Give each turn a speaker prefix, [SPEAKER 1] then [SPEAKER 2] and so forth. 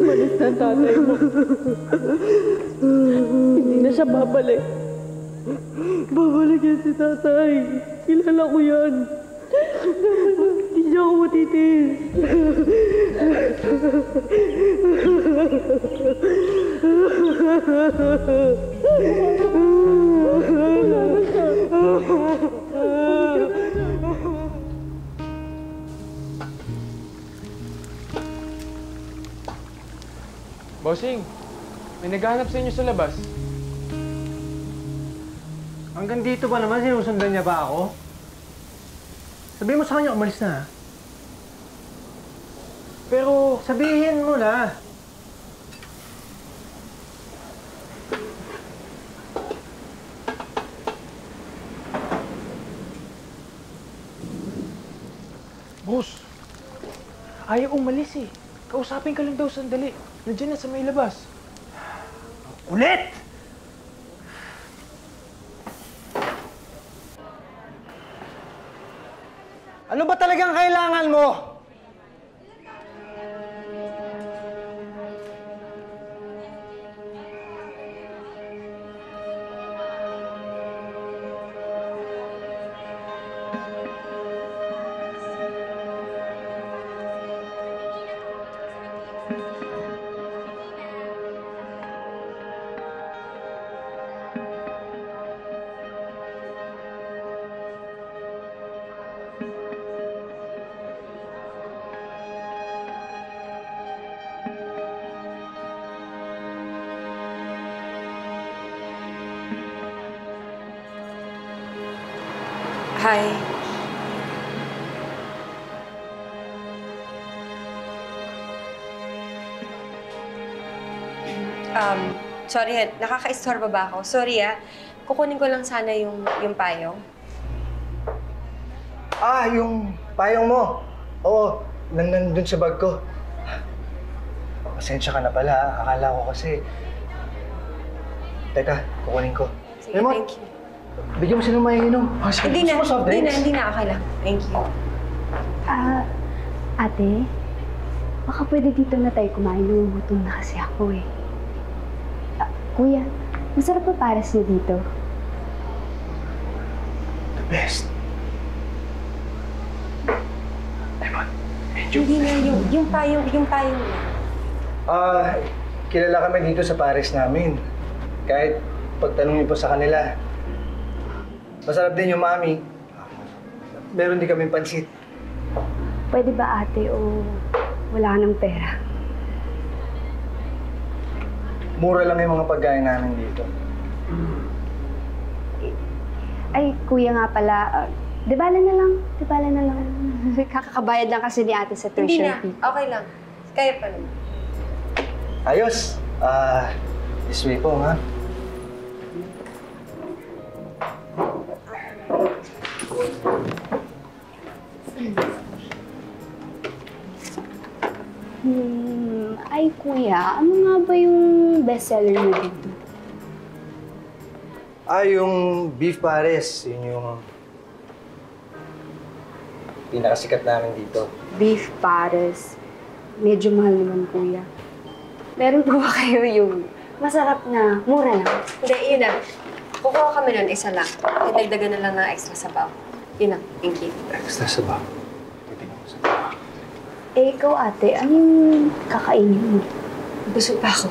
[SPEAKER 1] Malis na ang tatay mo. Hindi na siya babalik. Babalik yan si tatay. Kilala ko yan. Hindi niya ako matitis.
[SPEAKER 2] Bossing, may naghahanap sa inyo sa labas.
[SPEAKER 3] Hanggang dito ba naman? Sinusundan niya ba ako? Sabihin mo sa kanya, umalis na. Pero sabihin mo na.
[SPEAKER 2] Boss, ayaw umalis eh. Kausapin ka lang daw sandali. Nandiyan na sa may labas.
[SPEAKER 3] Ulit! Ano ba talagang kailangan mo?
[SPEAKER 4] Hi. Sorry, nakaka-istorbo ba ako? Sorry kukunin ko lang sana yung payong.
[SPEAKER 3] Ah, yung payong mo. Oo, nandun sa bag ko. Pasensya ka na pala. Akala ko kasi... Teka, kukunin ko.
[SPEAKER 4] Sige, thank you.
[SPEAKER 3] Bigyan mo sila maiinom.
[SPEAKER 4] Hindi na, okay lang. Thank you.
[SPEAKER 5] Ate, baka pwede dito na tayo kumain. Nagugutom na kasi ako eh. Kuya, masarap pa pares niyo dito.
[SPEAKER 3] The best. Lemon, medyo...
[SPEAKER 4] Hindi na, yung payong na.
[SPEAKER 3] Kilala kami dito sa pares namin. Kahit pagtanong niyo po sa kanila, masarap din yung mami. Meron din kami pansit.
[SPEAKER 5] Pwede ba ate o wala ka ng pera?
[SPEAKER 3] Mura lang yung mga pagkain namin dito.
[SPEAKER 5] Ay, kuya nga pala, di bala na lang. Kakakabayad lang kasi ni ate sa
[SPEAKER 4] Hindi
[SPEAKER 5] tuition
[SPEAKER 4] na,
[SPEAKER 5] fee.
[SPEAKER 4] okay lang. Kaya pa naman.
[SPEAKER 3] Ayos. This way po, ha?
[SPEAKER 5] Ay, kuya, ano nga ba yung bestseller mo dito?
[SPEAKER 3] Yung beef pares. Yun yung pinakasikat namin dito.
[SPEAKER 5] Beef pares. Medyo mahal naman, kuya. Meron po ba kayo yung masarap na mura lang?
[SPEAKER 4] Hindi, yun na. Kukuha kami nun, isa lang. Dagdagan na lang ng extra sabaw. Yun na, thank you.
[SPEAKER 3] Extra sabaw. Titignan ko sabaw.
[SPEAKER 5] Eh, ikaw ate, ano yung kakainin mo?
[SPEAKER 4] Busog pa ako.